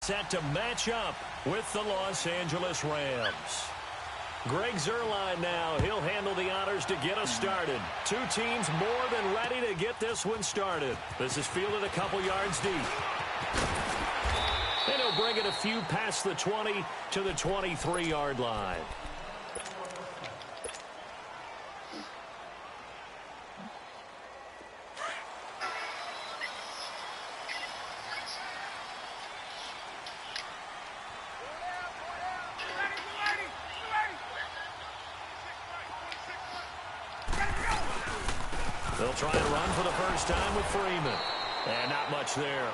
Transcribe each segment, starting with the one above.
set to match up with the Los Angeles Rams. Greg Zuerlein now. He'll handle the honors to get us started. Two teams more than ready to get this one started. This is fielded a couple yards deep. And he'll bring it a few past the 20 to the 23-yard line. They'll try and run for the first time with Freeman. And not much there.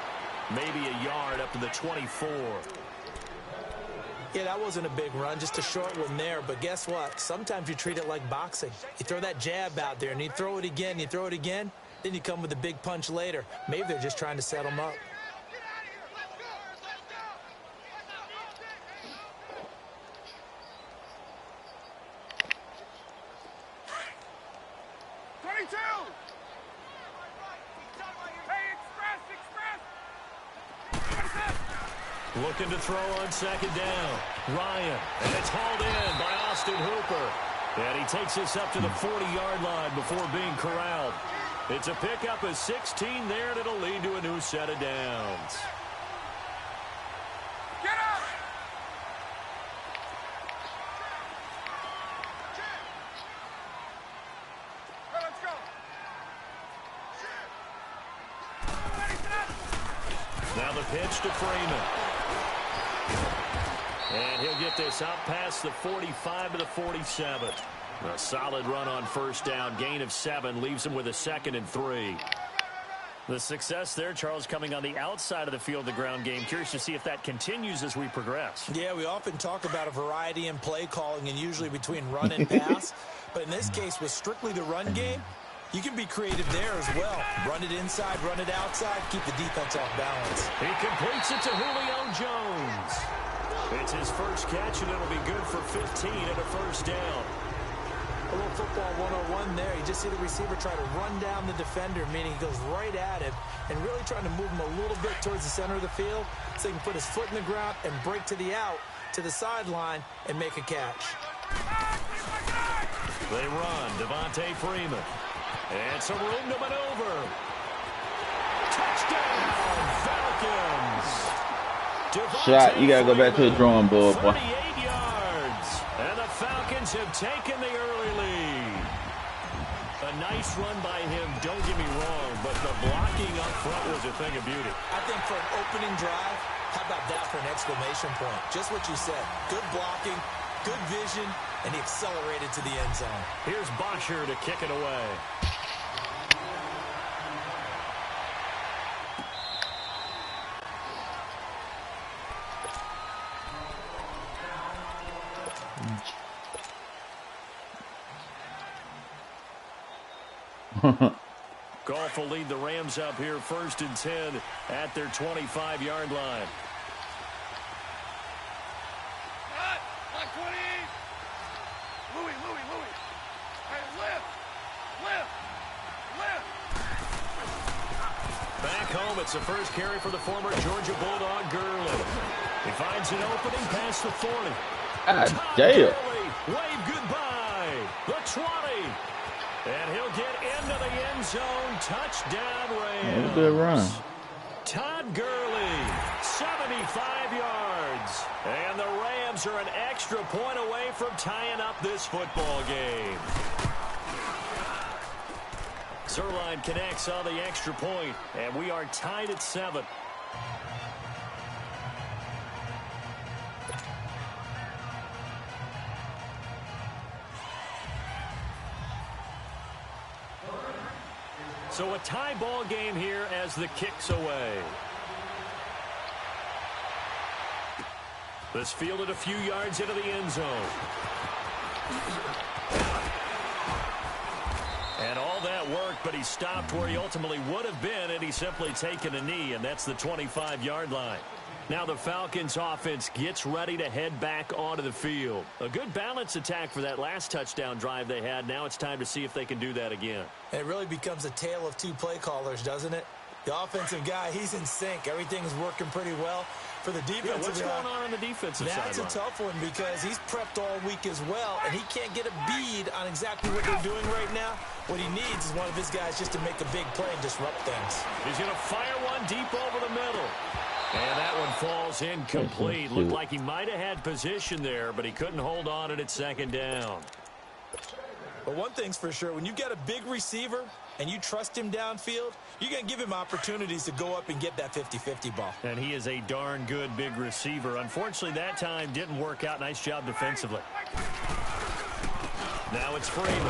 Maybe a yard up to the 24. Yeah, that wasn't a big run, just a short one there. But guess what? Sometimes you treat it like boxing. You throw that jab out there, and you throw it again, then you come with a big punch later. Maybe they're just trying to set him up. Looking to throw on second down. Ryan, and it's hauled in by Austin Hooper. And he takes us up to the 40-yard line before being corralled. It's a pickup of 16 there, and it'll lead to a new set of downs. Get up! Let's go. Now the pitch to Freeman. And he'll get this out past the 45 to the 47. A solid run on first down. Gain of 7 leaves him with a 2nd and 3. The success there, Charles, coming on the outside of the field, the ground game. Curious to see if that continues as we progress. Yeah, we often talk about a variety in play calling and usually between run and pass. But in this case, with strictly the run game, you can be creative there as well. Run it inside, run it outside, keep the defense off balance. He completes it to Julio Jones. It's his first catch, and it'll be good for 15 and a first down. A little football 101 there. You just see the receiver try to run down the defender, meaning he goes right at him and really trying to move him a little bit towards the center of the field so he can put his foot in the ground and break to the out, to the sideline, and make a catch. They run. Devontae Freeman. And some room to maneuver. Touchdown, Falcons. Shot, you got to go back to the drawing board, boy. 38 yards. And the Falcons have taken the early lead. A nice run by him, don't get me wrong, but the blocking up front was a thing of beauty. I think for an opening drive, how about that for an exclamation point? Just what you said. Good blocking, good vision, and he accelerated to the end zone. Here's Bosher to kick it away. Goff will lead the Rams up here 1st and 10 at their 25-yard line. Black 20. Louis. Hey, lift. Back home, it's the first carry for the former Georgia Bulldog Gurley. He finds an opening past the 40. God damn. Wave goodbye. The 20. And he'll get into the end zone. Touchdown, Rams. Good run. Todd Gurley, 75 yards. And the Rams are an extra point away from tying up this football game. Zuerlein connects on the extra point, and we are tied at 7. So a tie ball game here as the kick's away. This fielded a few yards into the end zone. And all that work, but he stopped where he ultimately would have been, and he's simply taken a knee, and that's the 25-yard line. Now the Falcons offense gets ready to head back onto the field. A good balance attack for that last touchdown drive they had. Now it's time to see if they can do that again. And it really becomes a tale of two play callers, doesn't it? The offensive guy, he's in sync. Everything's working pretty well. For the defensive what's going on the defensive side? That's a tough one because he's prepped all week as well, and he can't get a bead on exactly what they're doing right now. What he needs is one of his guys just to make a big play and disrupt things. He's going to fire one deep over the middle. And that one falls incomplete. Looked like he might have had position there, but he couldn't hold on at second down. But one thing's for sure, when you've got a big receiver and you trust him downfield, you're going to give him opportunities to go up and get that 50-50 ball. And he is a darn good big receiver. Unfortunately, that time didn't work out. Nice job defensively. Now it's Freeman.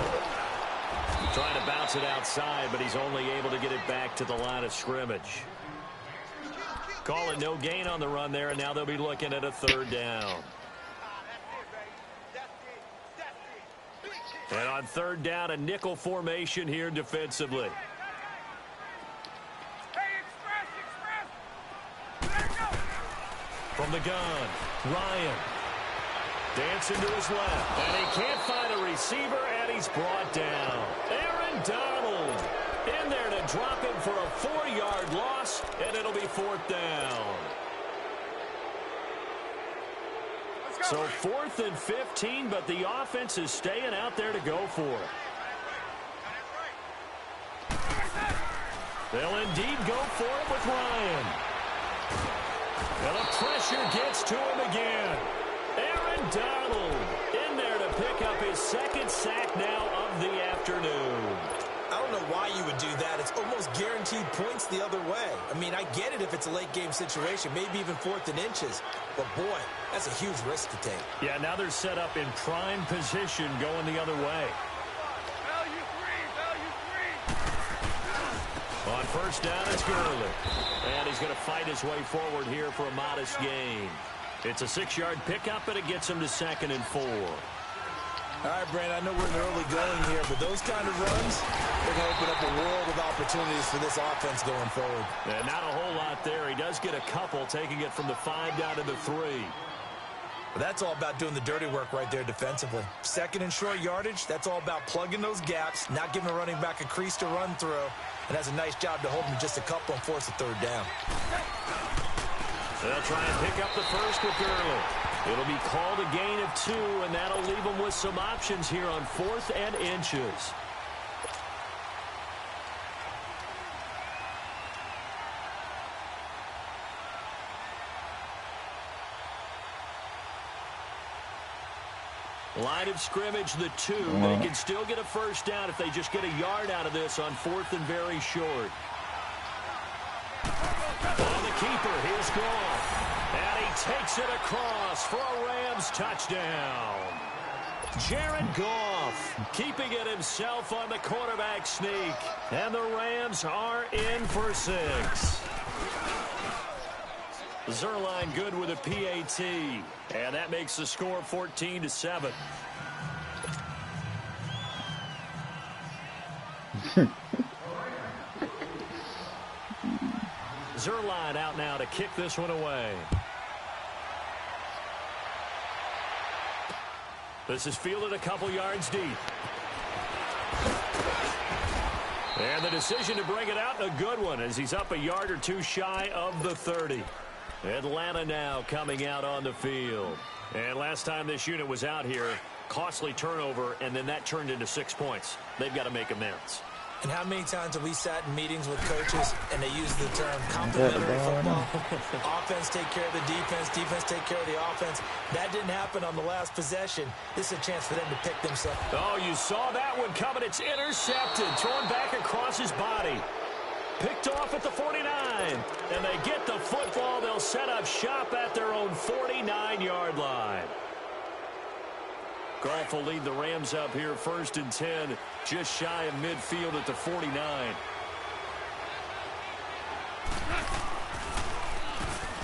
Trying to bounce it outside, but he's only able to get it back to the line of scrimmage. Call it no gain on the run there, and now they'll be looking at a third down. And on third down, a nickel formation here defensively. From the gun, Ryan. Dancing to his left. And he can't find a receiver, and he's brought down. Aaron Donald in there to drop him for a 4-yard loss, and it'll be fourth down. So 4th and 15, but the offense is staying out there to go for it. They'll indeed go for it with Ryan. And the pressure gets to him again. Aaron Donald in there to pick up his second sack now of the afternoon. I don't know why you would do that. It's almost guaranteed points the other way. I mean, I get it if it's a late-game situation, maybe even 4th and inches. But, boy, that's a huge risk to take. Yeah, now they're set up in prime position going the other way. Value three. On first down, it's Gurley. And he's going to fight his way forward here for a modest gain. It's a 6-yard pickup, and it gets him to 2nd and 4. All right, Brandon, I know we're in the early going here, but those kind of runs, they're going to open up a world of opportunities for this offense going forward. Yeah, not a whole lot there. He does get a couple, taking it from the 5 down to the 3. But that's all about doing the dirty work right there defensively. 2nd and short yardage, that's all about plugging those gaps, not giving a running back a crease to run through, and that's a nice job to hold him just a couple and force a 3rd down. They'll try and pick up the first with Gurley. It'll be called a gain of 2, and that'll leave them with some options here on 4th and inches. Line of scrimmage, the 2. They can still get a first down if they just get a yard out of this on 4th and very short. On the keeper, here's Goff. And he takes it across for a Rams touchdown. Jared Goff keeping it himself on the quarterback sneak. And the Rams are in for 6. Zerline good with a PAT. And that makes the score 14-7. Zerline out now to kick this one away. This is fielded a couple yards deep. And the decision to bring it out, a good one, as he's up a yard or 2 shy of the 30. Atlanta now coming out on the field. And last time this unit was out here, costly turnover, and then that turned into 6 points. They've got to make amends. And how many times have we sat in meetings with coaches and they use the term complementary football? Offense take care of the defense, defense take care of the offense. That didn't happen on the last possession. This is a chance for them to pick themselves. Oh, you saw that one coming. It's intercepted, thrown back across his body. Picked off at the 49, and they get the football. They'll set up shop at their own 49-yard line. Goff will lead the Rams up here 1st and 10, just shy of midfield at the 49.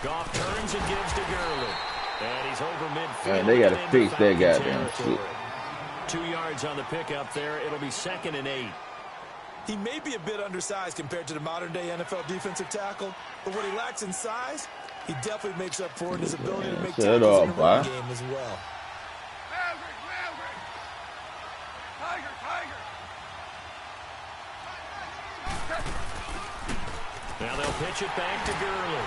Goff turns and gives to Gurley. And he's over midfield. Man, they got to fix that goddamn shit. 2 yards on the pickup there. It'll be 2nd and 8. He may be a bit undersized compared to the modern-day NFL defensive tackle, but what he lacks in size, he definitely makes up for in his ability to make tackles in the run game as well. Now they'll pitch it back to Gurley.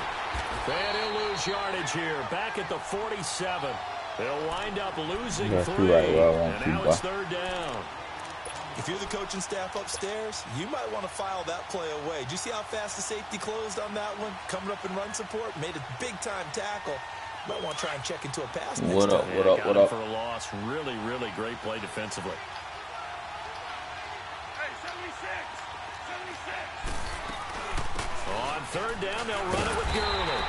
And he'll lose yardage here. Back at the 47. They'll wind up losing 3. And now it's 3rd down. If you're the coaching staff upstairs, you might want to file that play away. Did you see how fast the safety closed on that one? Coming up in run support, made a big-time tackle. Might want to try and check into a pass next time. What up? For a loss. Really, really great play defensively. Hey, 76! 76! On 3rd down, they'll run it with Gurley.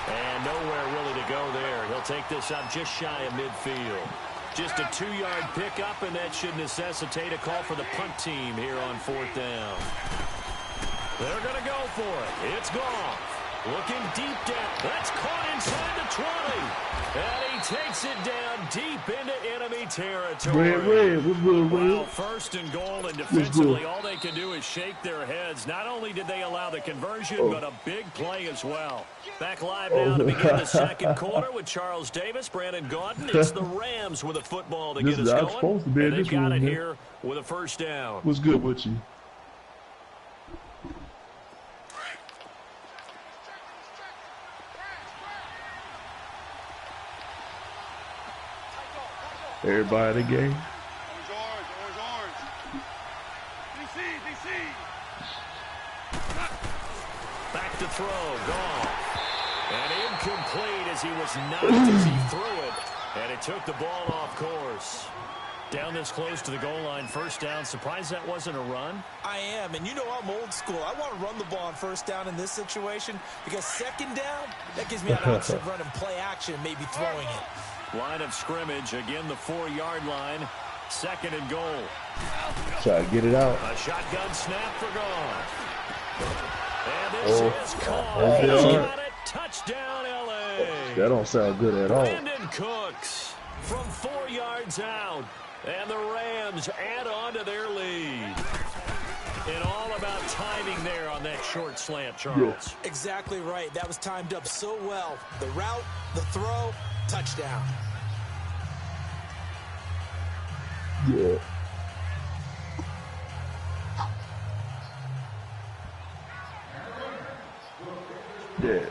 And nowhere really to go there. He'll take this up just shy of midfield. Just a 2-yard pickup, and that should necessitate a call for the punt team here on 4th down. They're going to go for it. It's gone. Looking deep down. That's caught inside the 20. And he takes it down deep into enemy territory. Well, 1st and goal, and defensively, all they can do is shake their heads. Not only did they allow the conversion, but a big play as well. Back live now to begin the 2nd quarter with Charles Davis, Brandon Gaudin. It's the Rams with a football to get us going. And they've got it here with a 1st down. What's good with you? Everybody in the game. Orange. DC. Back to throw, gone. And incomplete as he was knocked as he threw it. And it took the ball off course. Down this close to the goal line, 1st down. Surprised that wasn't a run? I am, and you know I'm old school. I want to run the ball on 1st down in this situation because 2nd down, that gives me an option of running play action, maybe throwing it. Line of scrimmage, again the 4-yard line. 2nd and goal. Try to get it out. A shotgun snap for gone. And this is caught. He's got it. Touchdown, L.A. That don't sound good at all. Brandon Cooks from 4 yards out. And the Rams add on to their lead. And all about timing there on that short slant, Charles. Yeah. Exactly right. That was timed up so well. The route, the throw, touchdown. Yeah. Yeah.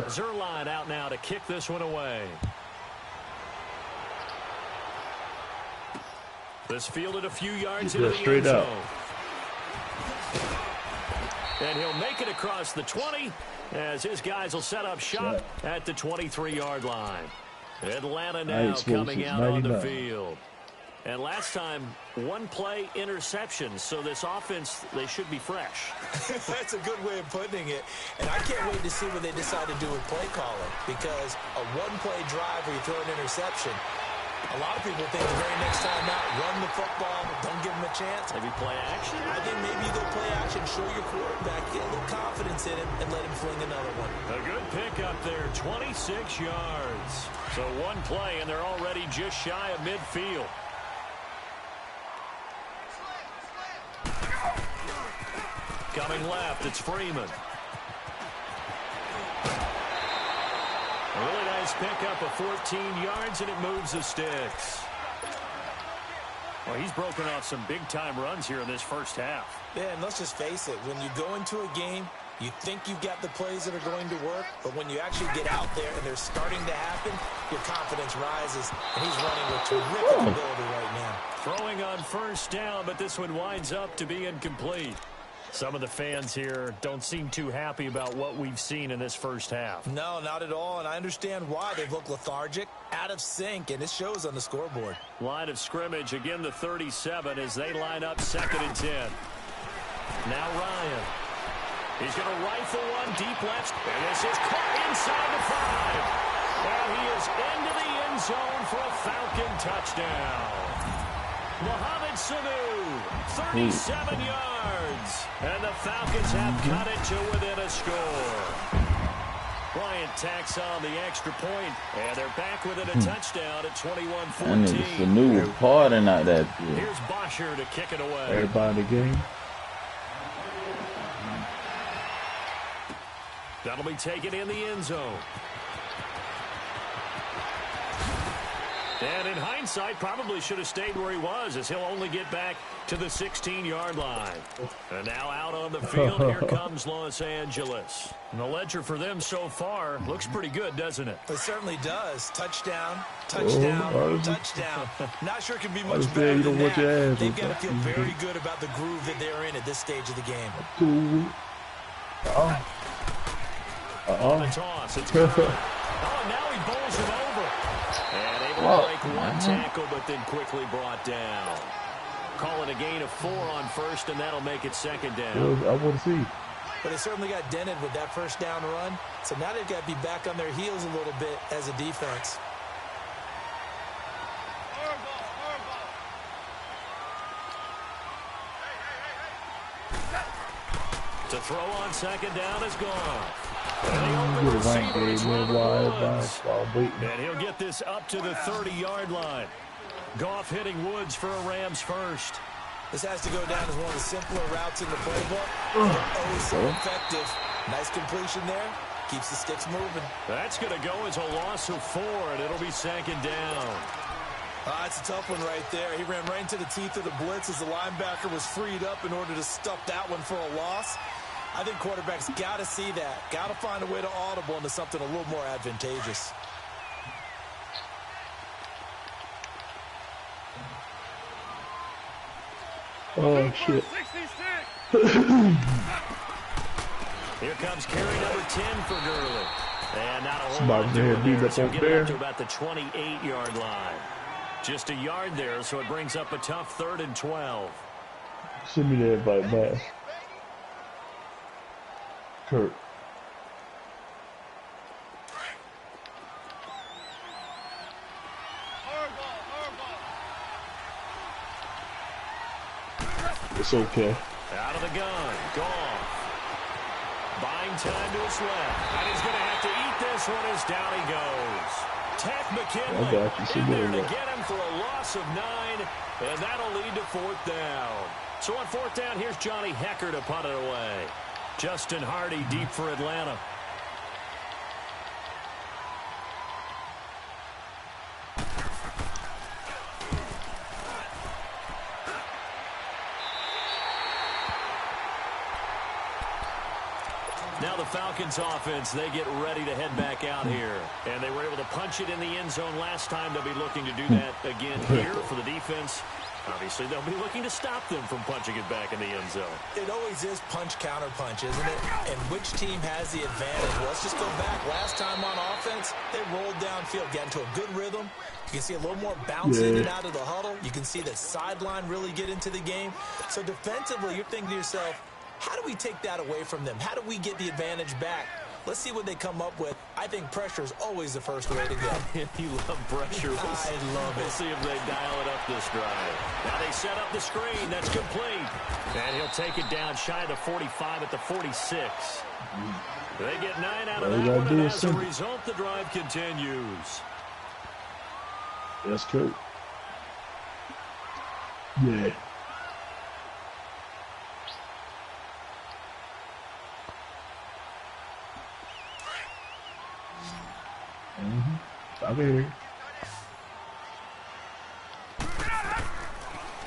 Zerline out now to kick this one away. This fielded a few yards into the end zone. And he'll make it across the 20 as his guys will set up shop at the 23-yard line. Atlanta now coming out on the field. And last time, 1-play interception. So this offense, they should be fresh. That's a good way of putting it. And I can't wait to see what they decide to do with play calling. Because a 1-play drive where you throw an interception, a lot of people think the very next time out, run the football, don't give them a chance. Maybe play action? I think maybe you go play action, show your quarterback, get a little confidence in him, and let him fling another one. A good pick up there, 26 yards. So 1 play, and they're already just shy of midfield. Coming left, it's Freeman. A really nice pickup of 14 yards, and it moves the sticks. Well, he's broken off some big-time runs here in this first half. Yeah, and let's just face it. When you go into a game, you think you've got the plays that are going to work, but when you actually get out there and they're starting to happen, your confidence rises, and he's running with terrific ability right now. Throwing on 1st down, but this one winds up to be incomplete. Some of the fans here don't seem too happy about what we've seen in this first half. No, not at all, and I understand why. They've looked lethargic, out of sync, and it shows on the scoreboard. Line of scrimmage, again the 37 as they line up 2nd and 10. Now Ryan. He's going to rifle one deep left, and this is caught inside the 5. And he is into the end zone for a Falcon touchdown. Mohamed Sanu, 37 yards. And the Falcons have cut it to within a score. Bryant tacks on the extra point, and they're back within a touchdown at 21-14. And it's Sanu was parting out that field. Here's Bosher to kick it away. Everybody in the game. That'll be taken in the end zone. And in hindsight, probably should have stayed where he was, as he'll only get back to the 16-yard line. And now out on the field, here comes Los Angeles. And the ledger for them so far looks pretty good, doesn't it? It certainly does. Touchdown, touchdown, touchdown. Not sure it can be much better than that. They've got to feel very good about the groove that they're in at this stage of the game. On the toss, it's good. Oh, now he bowls him over. And able to break one tackle, but then quickly brought down. Call it a gain of 4 on first, and that'll make it second down. I want to see. But they certainly got dented with that first down run. So now they've got to be back on their heels a little bit as a defense. To throw on second down is gone. And he'll get this up to the 30-yard line. Goff hitting Woods for a Rams first. This has to go down as one of the simpler routes in the playbook. Oh, so effective. Nice completion there. Keeps the sticks moving. That's going to go as a loss of 4, and it'll be second down. That's a tough one right there. He ran right into the teeth of the blitz as the linebacker was freed up in order to stuff that one for a loss. I think quarterbacks got to see that. Got to find a way to audible into something a little more advantageous. Oh, shit. Here comes carry number 10 for Gurley. And not a whole Somebody's lot there, doing there. beat So up get there. it up to about the 28-yard line. Just a yard there, so it brings up a tough 3rd and 12. Send me the invite back. Kurt. It's okay. Out of the gun. Goff. Buying time to his left. And he's going to have to eat this one as down he goes. Ted McKinley in there to get him for a loss of 9, and that'll lead to 4th down. So on 4th down, here's Johnny Hecker to punt it away. Justin Hardy deep for Atlanta. Now the Falcons offense, they get ready to head back out here. And they were able to punch it in the end zone last time. They'll be looking to do that again here for the defense. Obviously, they'll be looking to stop them from punching it back in the end zone. It always is punch-counter-punch, isn't it? And which team has the advantage? Well, let's just go back. Last time on offense, they rolled downfield, got into a good rhythm. You can see a little more bounce in and out of the huddle. You can see the sideline really get into the game. So defensively, you're thinking to yourself, how do we take that away from them? How do we get the advantage back? Let's see what they come up with. I think pressure is always the first way to go. You love pressure. I love it. We'll see if they dial it up this drive. Now they set up the screen. That's complete. And he'll take it down shy of the 45 at the 46. They get 9 out of that one, and as a result, the drive continues. That's cool. Yeah. Over here.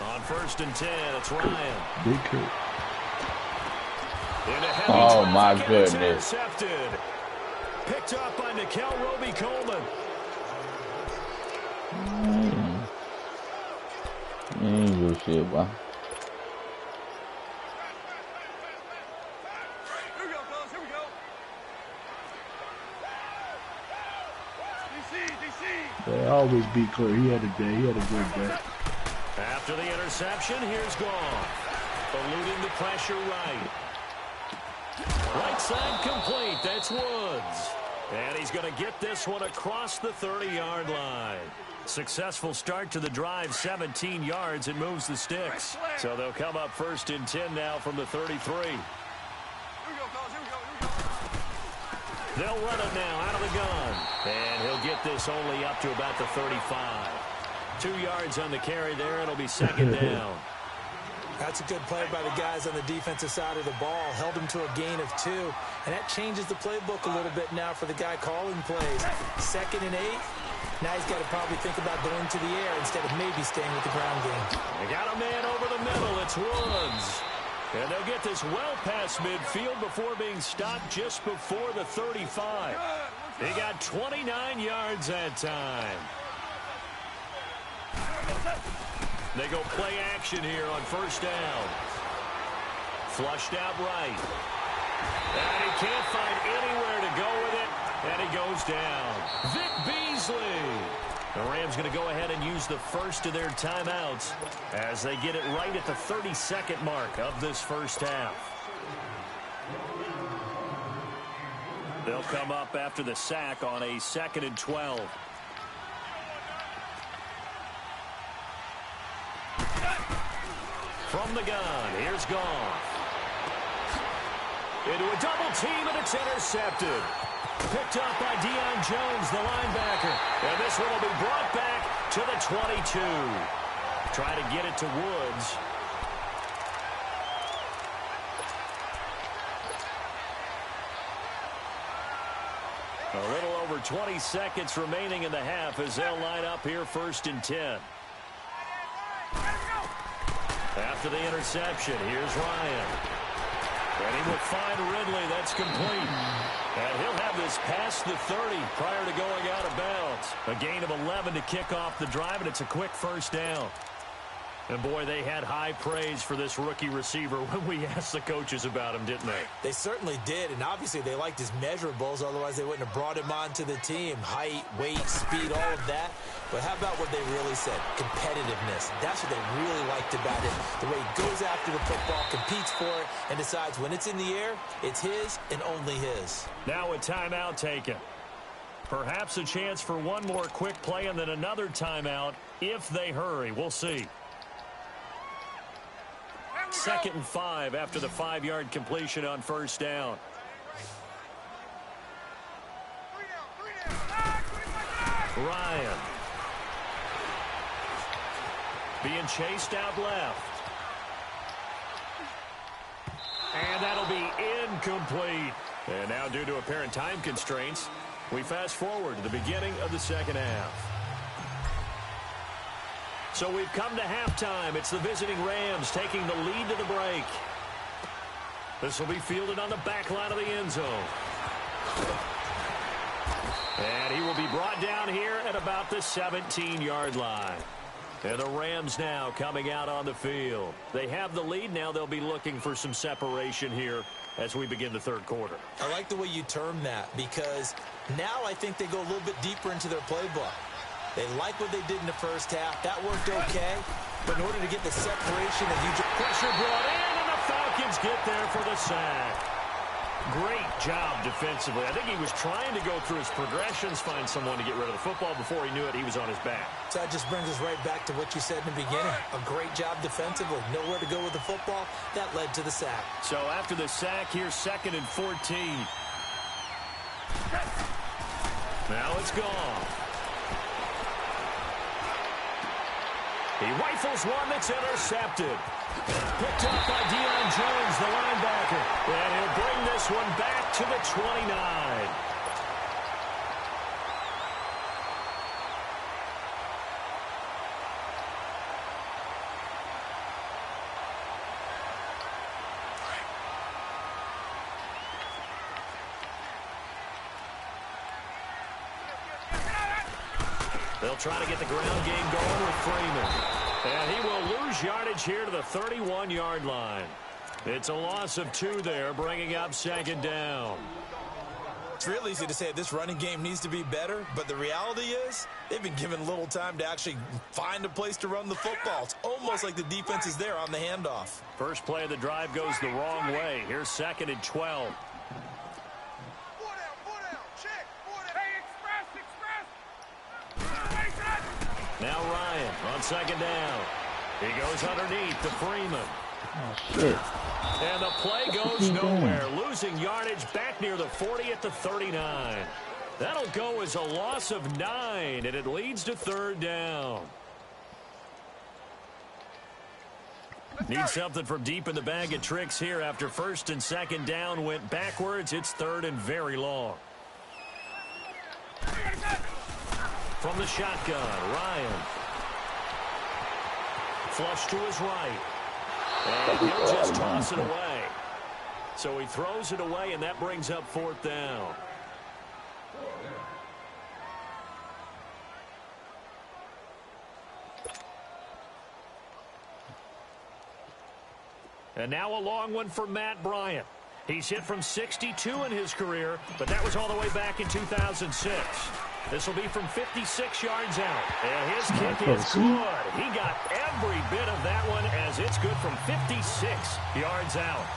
On 1st and 10, it's Ryan. Big Kurt. Oh my goodness. Intercepted. Picked up by Nickel Roby-Coleman. Good shit, boy. They always beat Clay. He had a day. He had a good day. After the interception, here's Goff. Eluding the pressure right. Right side complete. That's Woods. And he's going to get this one across the 30-yard line. Successful start to the drive, 17 yards. It moves the sticks. So they'll come up 1st and 10 now from the 33. They'll run it now out of the gun. And he'll get this only up to about the 35. 2 yards on the carry there. It'll be second down. That's a good play by the guys on the defensive side of the ball. Held him to a gain of 2. And that changes the playbook a little bit now for the guy calling plays. 2nd and 8. Now he's got to probably think about going to the air instead of maybe staying with the ground game. They got a man over the middle. It's Woods. And they'll get this well past midfield before being stopped just before the 35. He got 29 yards that time. They go play action here on first down. Flushed out right. And he can't find anywhere to go with it. And he goes down. Vic Beasley. The Rams going to go ahead and use the first of their timeouts as they get it right at the 32nd mark of this first half. They'll come up after the sack on a 2nd and 12. From the gun, here's Goff. Into a double team, and it's intercepted. Picked up by Deion Jones, the linebacker. And this one will be brought back to the 22. Try to get it to Woods. A little over 20 seconds remaining in the half as they'll line up here 1st and 10. After the interception, here's Ryan. And he will find Ridley. That's complete. And he'll have this past the 30 prior to going out of bounds. A gain of 11 to kick off the drive, and it's a quick first down. And, boy, they had high praise for this rookie receiver when we asked the coaches about him, didn't they? They certainly did, and obviously they liked his measurables. Otherwise, they wouldn't have brought him onto the team. Height, weight, speed, all of that. But how about what they really said? Competitiveness. That's what they really liked about him. The way he goes after the football, competes for it, and decides when it's in the air, it's his and only his. Now a timeout taken. Perhaps a chance for one more quick play and then another timeout if they hurry. We'll see. 2nd and 5 after the 5-yard completion on first down. Ryan. Being chased out left. And that'll be incomplete. And now due to apparent time constraints, we fast forward to the beginning of the second half. So we've come to halftime. It's the visiting Rams taking the lead to the break. This will be fielded on the back line of the end zone. And he will be brought down here at about the 17-yard line. And the Rams now coming out on the field. They have the lead. Now they'll be looking for some separation here as we begin the third quarter. I like the way you term that because now I think they go a little bit deeper into their playbook. They like what they did in the first half. That worked okay. But in order to get the separation of pressure brought in, and the Falcons get there for the sack. Great job defensively. I think he was trying to go through his progressions, find someone to get rid of the football. Before he knew it, he was on his back. So that just brings us right back to what you said in the beginning. A great job defensively. Nowhere to go with the football. That led to the sack. So after the sack, here's 2nd and 14. Now it's gone. He rifles one that's intercepted. Picked up by Deion Jones, the linebacker. And he'll bring this one back to the 29. They'll try to get the ground game going with Freeman. And he will lose yardage here to the 31-yard line. It's a loss of 2 there, bringing up 2nd down. It's real easy to say this running game needs to be better, but the reality is they've been given little time to actually find a place to run the football. It's almost like the defense is there on the handoff. First play of the drive goes the wrong way. Here's 2nd and 12. Now Ryan on 2nd down. He goes underneath to Freeman. Oh, shit. And the play goes nowhere. Losing yardage back near the 40 at the 39. That'll go as a loss of 9, and it leads to 3rd down. Need something from deep in the bag of tricks here after 1st and 2nd down went backwards. It's 3rd and very long. From the shotgun, Ryan. Flush to his right. And he'll just toss it away. So he throws it away, and that brings up 4th down. And now a long one for Matt Bryant. He's hit from 62 in his career, but that was all the way back in 2006. This will be from 56 yards out. And his kick is good. He got every bit of that one as it's good from 56 yards out.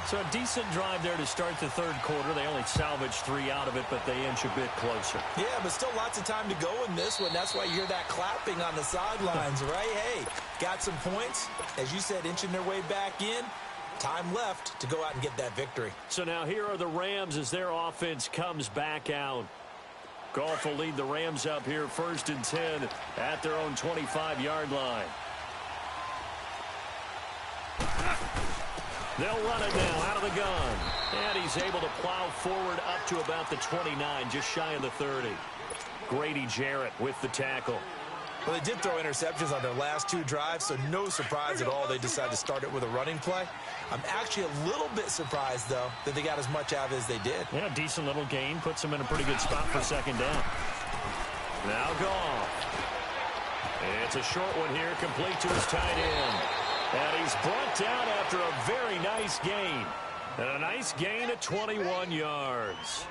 So a decent drive there to start the 3rd quarter. They only salvaged 3 out of it, but they inch a bit closer. Yeah, but still lots of time to go in this one. That's why you hear that clapping on the sidelines, right? Hey, got some points. As you said, inching their way back in. Time left to go out and get that victory. So now here are the Rams as their offense comes back out. Goff will lead the Rams up here 1st and 10 at their own 25-yard line. They'll run it now out of the gun. And he's able to plow forward up to about the 29, just shy of the 30. Grady Jarrett with the tackle. Well, they did throw interceptions on their last 2 drives, so no surprise at all they decided to start it with a running play. I'm actually a little bit surprised, though, that they got as much out of it as they did. Yeah, decent little gain. Puts them in a pretty good spot for 2nd down. Now Goff. It's a short one here, complete to his tight end. And he's brought down after a very nice gain. And a nice gain at 21 yards.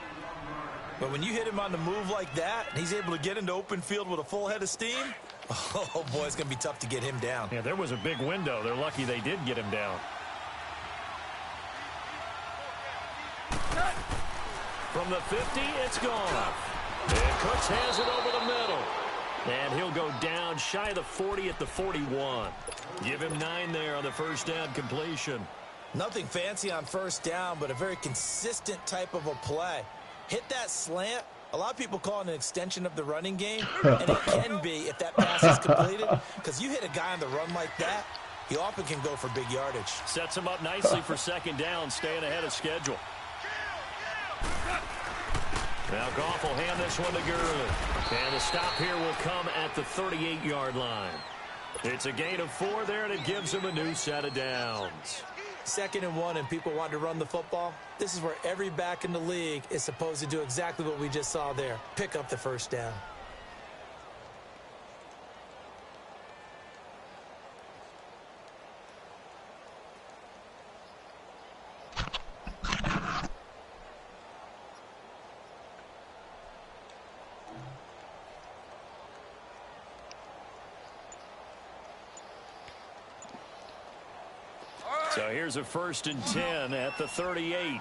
But when you hit him on the move like that, and he's able to get into open field with a full head of steam, oh, boy, it's going to be tough to get him down. Yeah, there was a big window. They're lucky they did get him down. From the 50, it's gone. And Cooks has it over the middle. And he'll go down shy of the 40 at the 41. Give him 9 there on the 1st down completion. Nothing fancy on 1st down, but a very consistent type of a play. Hit that slant. A lot of people call it an extension of the running game, and it can be if that pass is completed, because you hit a guy on the run like that, he often can go for big yardage. Sets him up nicely for 2nd down, staying ahead of schedule. Now Goff will hand this one to Gurley. And the stop here will come at the 38-yard line. It's a gain of 4 there, and it gives him a new set of downs. 2nd and 1, and people want to run the football. This is where every back in the league is supposed to do exactly what we just saw there. Pick up the 1st down. So here's a 1st and 10 at the 38.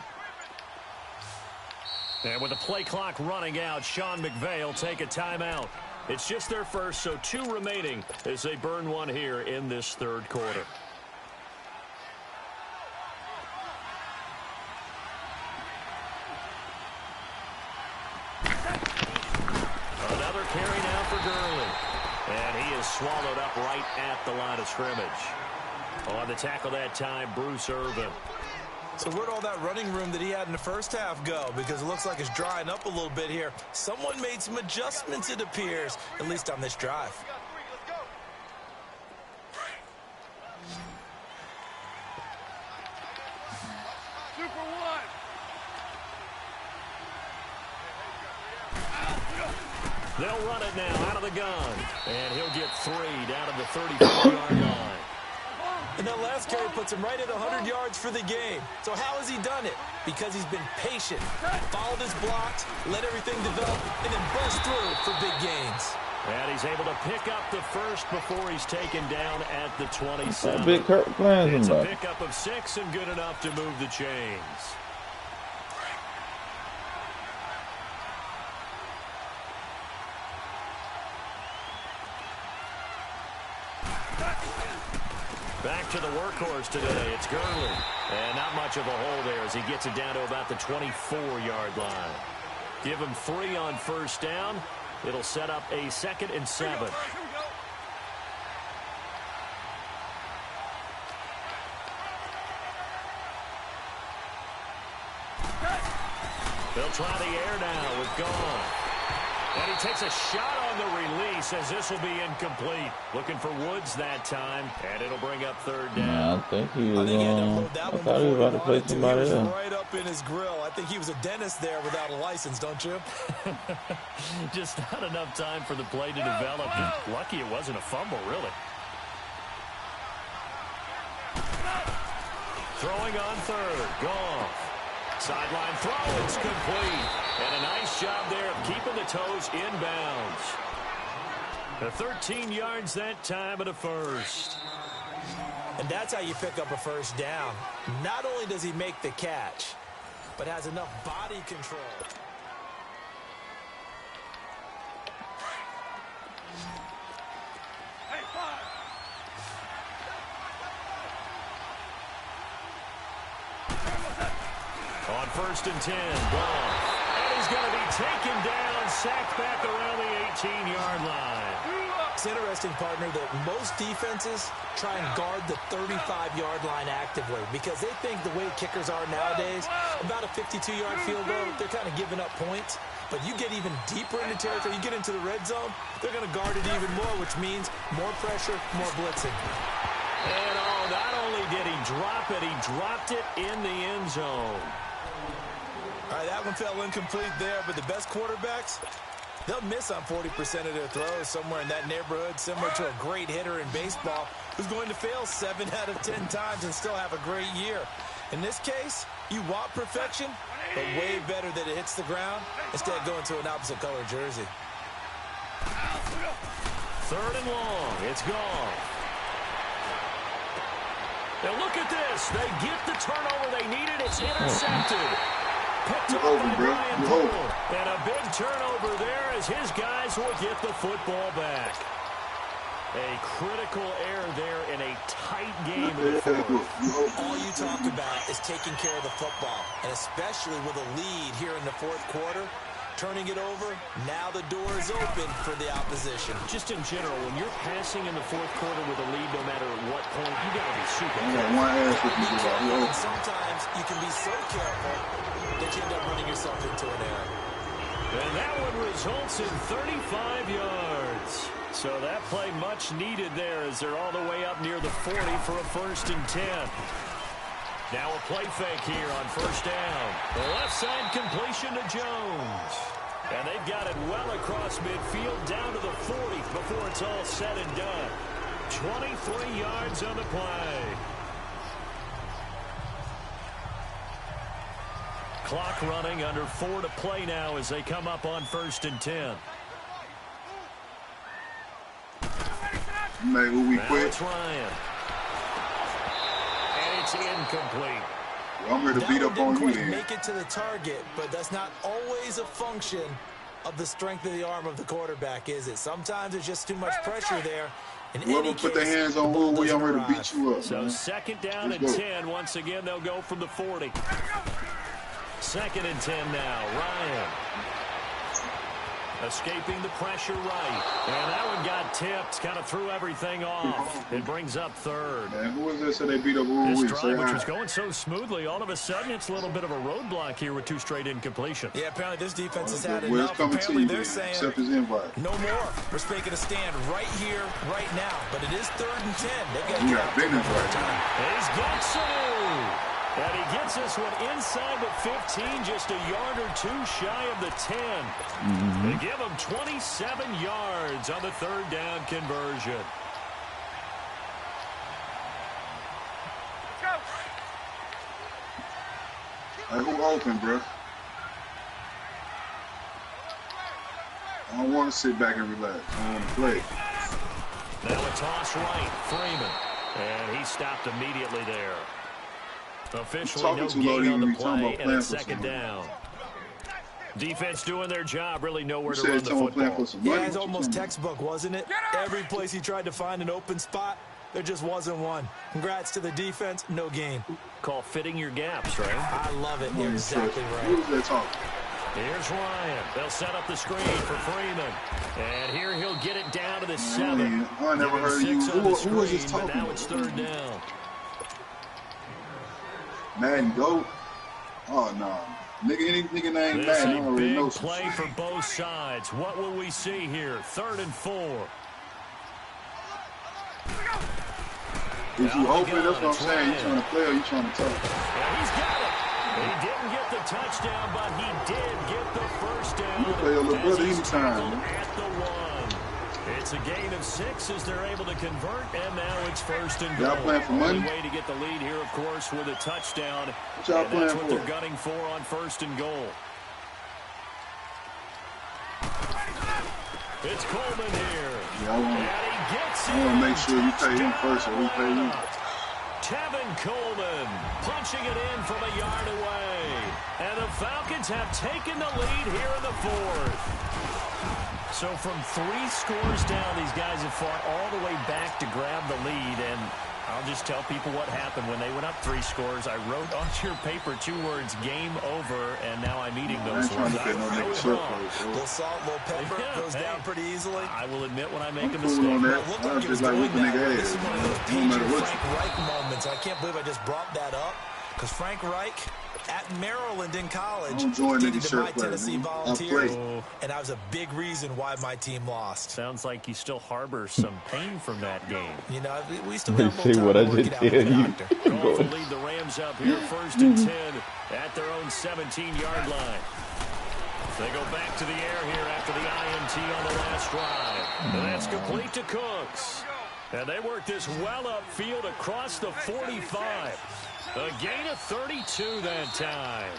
And with the play clock running out, Sean McVay will take a timeout. It's just their first, so 2 remaining as they burn one here in this 3rd quarter. Another carry now for Gurley. And he is swallowed up right at the line of scrimmage. On the tackle that time, Bruce Irvin. So where'd all that running room that he had in the 1st half go? Because it looks like it's drying up a little bit here. Someone made some adjustments, it appears, at least on this drive. Super 1. They'll run it now out of the gun. And he'll get 3 down to the 34-yard line. And that last carry puts him right at 100 yards for the game. So how has he done it? Because he's been patient, followed his blocks, let everything develop, and then burst through for big gains. And he's able to pick up the 1st before he's taken down at the 27. Big Kirk playing It's a somebody. pickup of 6 and good enough to move the chains. Back to the workhorse today. It's Gurley. And not much of a hole there as he gets it down to about the 24-yard line. Give him 3 on 1st down. It'll set up a 2nd and 7. They'll try the air now with Goff. And he takes a shot on the release as this will be incomplete. Looking for Woods that time, and it'll bring up third down. Nah, I think he was I thought he was about to play somebody else. Right up in his grill. I think he was a dentist there without a license, don't you? Just not enough time for the play to develop. Lucky it wasn't a fumble, really. Throwing on third. Goff. Sideline throw. It's complete. And a nice job there of keeping the toes inbounds. 13 yards that time at a first. And that's how you pick up a first down. Not only does he make the catch, but has enough body control. On 1st and 10, Goff. And he's going to be taken down, sacked back around the 18-yard line. It's interesting, partner, that most defenses try and guard the 35-yard line actively because they think the way kickers are nowadays, about a 52-yard field goal, they're kind of giving up points. But you get even deeper into territory, you get into the red zone, they're going to guard it even more, which means more pressure, more blitzing. And not only did he drop it, he dropped it in the end zone. All right, that one fell incomplete there, but the best quarterbacks, they'll miss on 40% of their throws somewhere in that neighborhood, similar to a great hitter in baseball who's going to fail 7 out of 10 times and still have a great year. In this case, you want perfection, but way better that it hits the ground instead of going to an opposite color jersey. 3rd and long. It's gone. Now look at this. They get the turnover they needed. It's intercepted. Picked up by Brian Poole. And a big turnover there as his guys will get the football back. A critical error there in a tight game in the fourth. All you talk about is taking care of the football, and especially with a lead here in the fourth quarter. Turning it over, now the door is open for the opposition. Just in general, when you're passing in the fourth quarter with a lead, no matter at what point, you got to be super careful. And sometimes you can be so careful that you end up running yourself into an error. And that one results in 35 yards. So that play much needed there as they're all the way up near the 40 for a 1st and 10. Now a play fake here on 1st down. The left side completion to Jones. And they've got it well across midfield down to the 40 before it's all said and done. 23 yards on the play. Clock running, under 4 to play now as they come up on 1st and 10. Mate, will we quit? It's Ryan. It's incomplete. I'm ready to beat up on you then. Make it to the target, but that's not always a function of the strength of the arm of the quarterback, is it? Sometimes there's just too much pressure there. Whoever put their hands on Will, I'm ready to beat you up. So 2nd down and 10. Once again, they'll go from the 40. 2nd and 10 now. Ryan. Escaping the pressure right. And that one got tipped. Kind of threw everything off. It brings up 3rd. Man, who was this that they beat up Will? This drive, which was going so smoothly, all of a sudden it's a little bit of a roadblock here with 2 straight incompletion. Yeah, apparently this defense has had enough. Apparently they're saying, no more. We're making a stand right here, right now. But it is 3rd and 10. They've got business right now. He's got some. And he gets this one inside the 15, just a yard or 2 shy of the 10. They give him 27 yards on the 3rd down conversion. Hey, who open, bro? I don't want to sit back and relax. I want to play. Now a toss right, Freeman. And he stopped immediately there. Officially no gain on the play, and it's 2nd down. Defense doing their job, really nowhere to run the football. Yeah, it's almost textbook, wasn't it? Every place he tried to find an open spot, there just wasn't one. Congrats to the defense, no gain. Call fitting your gaps, right? I love it. You're exactly right. Here's Ryan. They'll set up the screen for Freeman. And here he'll get it down to the 7. I never heard you. Who was just talking? But now it's 3rd down. Man, go. Oh, no. Nigga, any nigga name This bad, a I already know big some play shit. for both sides. What will we see here? 3rd and 4. If you open, that's what I'm saying. You trying to play or you trying to talk? Well, he's got it. He didn't get the touchdown, but he did get the first down. You can play your little brother as he's anytime. tackled at the 1. It's a gain of 6 as they're able to convert, and now it's 1st and goal. Y'all playing for money? Only way to get the lead here, of course, with a touchdown. What y'all And that's playing what for? they're gunning for on 1st and goal. It's Coleman here. Yeah, I want to make sure you pay him first or we pay you. Tevin Coleman punching it in from a yard away. And the Falcons have taken the lead here in the 4th. So from 3 scores down, these guys have fought all the way back to grab the lead. And I'll just tell people what happened when they went up 3 scores. I wrote onto your paper 2 words, game over, and now I'm eating those words. I was wrong. Little salt, little pepper, goes down pretty easily. I will admit when I make a Cool mistake. on that. Look I like was it was just like going whooping that nigga way. ass. This is one of those No matter pager what. Frank Reich moments. I can't believe I just brought that up because Frank Reich at Maryland in college Don't join did nigga it to shirt my play, Tennessee nigga. Volunteers, I play. and I was a big reason why my team lost. Sounds like you still harbor some pain from that game. You know, we still They got a little say time what I to work just it out with tell the you. doctor. Goal to lead the Rams up here, 1st and 10 at their own 17-yard line. They go back to the air here after the INT on the last drive. And that's complete to Cooks. And they work this well upfield across the 45. A gain of 32 that time.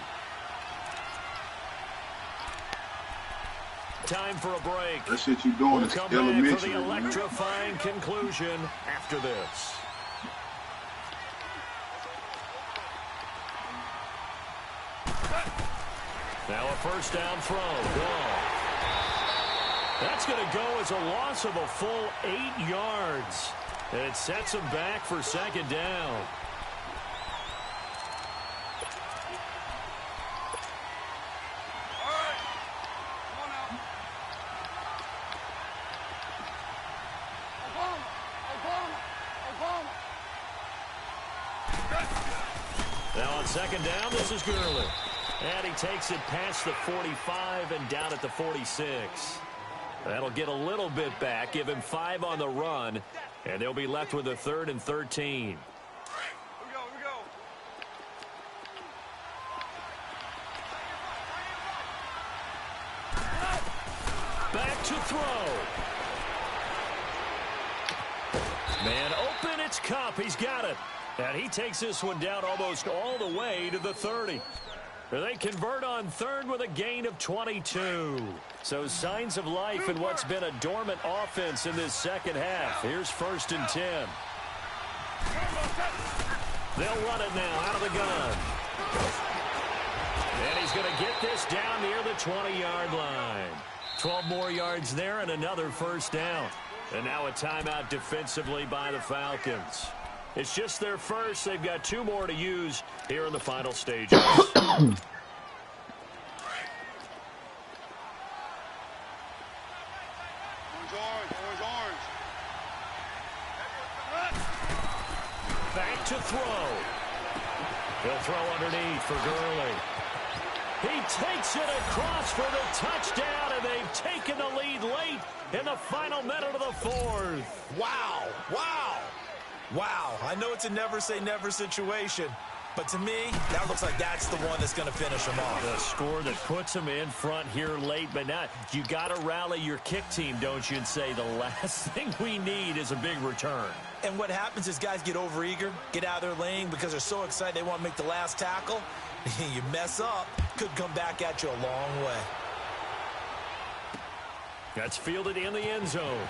Time for a break. That shit you doing We'll is come back for elementary. the Man. electrifying conclusion after this. Now a 1st down throw. Gone. That's going to go as a loss of a full 8 yards. And it sets them back for 2nd down. Now on 2nd down, this is Gurley. And he takes it past the 45 and down at the 46. That'll get a little bit back, give him 5 on the run, and they'll be left with a 3rd and 13. Here we go. Back to throw. Man open, it's Kupp. He's got it. And he takes this one down almost all the way to the 30. They convert on 3rd with a gain of 22. So signs of life in what's been a dormant offense in this 2nd half. Here's 1st and 10. They'll run it now out of the gun. And he's going to get this down near the 20-yard line. 12 more yards there and another 1st down. And now a timeout defensively by the Falcons. It's just their first. They've got 2 more to use here in the final stages. Orange. Back to throw. He'll throw underneath for Gurley. He takes it across for the touchdown, and they've taken the lead late in the final minute of the 4th. Wow. I know it's a never-say-never situation, but to me, that looks like that's the one that's going to finish them off. The score that puts them in front here late, but not. You got to rally your kick team, don't you, and say the last thing we need is a big return. And what happens is guys get overeager, get out of their lane because they're so excited they want to make the last tackle. You mess up, could come back at you a long way. That's fielded in the end zone.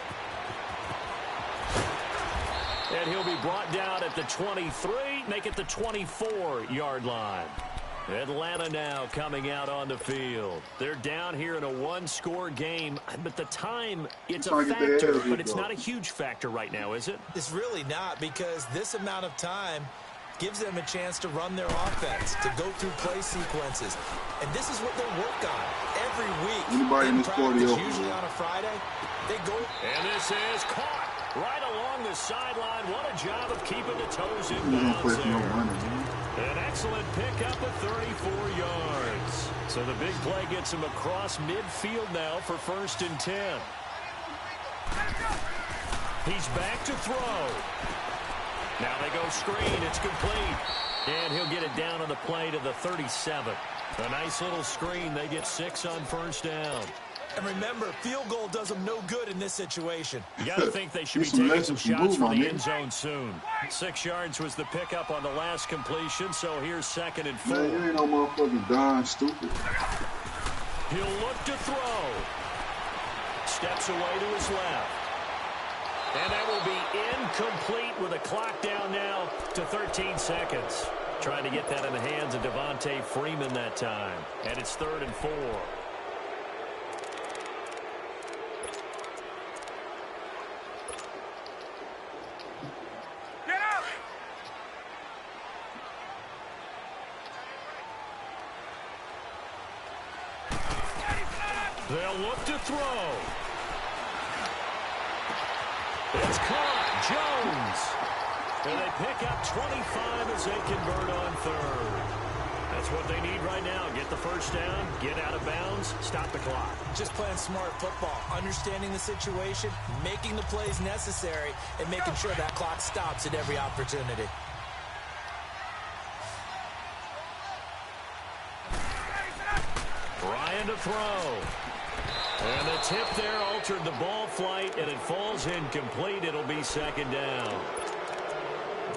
And he'll be brought down at the 23, make it the 24-yard line. Atlanta now coming out on the field. They're down here in a 1-score game, but the time, it's a factor, but it's not a huge factor right now, is it? It's really not, because this amount of time gives them a chance to run their offense, to go through play sequences. And this is what they'll work on every week. Anybody in this practice, 40 usually on a Friday, they go. And this is caught right along the sideline. What a job of keeping the toes in bounds there. An excellent pickup of 34 yards. So the big play gets him across midfield now for 1st and 10. He's back to throw. Now they go screen. It's complete. And he'll get it down on the play to the 37. A nice little screen. They get 6 on 1st down. And remember, field goal does them no good in this situation. You got to think they should be taking some shots for the end zone soon. 6 yards was the pickup on the last completion, so here's 2nd and 4. Man, you ain't no motherfucking darn stupid. He'll look to throw. Steps away to his left. And that will be incomplete with a clock down now to 13 seconds. Trying to get that in the hands of Devontae Freeman that time. And it's 3rd and 4. They'll look to throw. It's caught. Jones. And they pick up 25 as they convert on 3rd. That's what they need right now. Get the 1st down, get out of bounds, stop the clock. Just playing smart football, understanding the situation, making the plays necessary, and making sure that clock stops at every opportunity. Ryan to throw. And the tip there altered the ball flight, and it falls incomplete. It'll be 2nd down.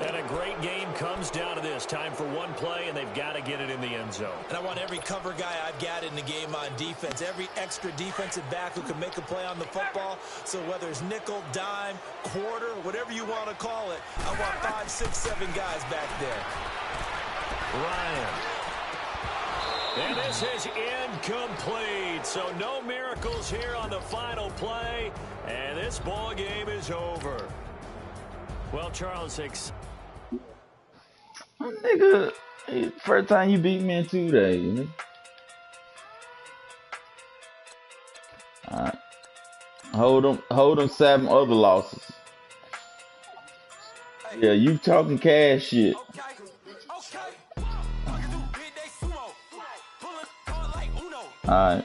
And a great game comes down to this. Time for one play, and they've got to get it in the end zone. And I want every cover guy I've got in the game on defense, every extra defensive back who can make a play on the football. So whether it's nickel, dime, quarter, whatever you want to call it, I want 5, 6, 7 guys back there. Ryan. And this is incomplete. So no miracles here on the final play. And this ball game is over. Well, Charles Hicks. Nigga, first time you beat me in 2 days. Nigga. Alright. Hold them 7 other losses. Yeah, you talking cash shit. Alright.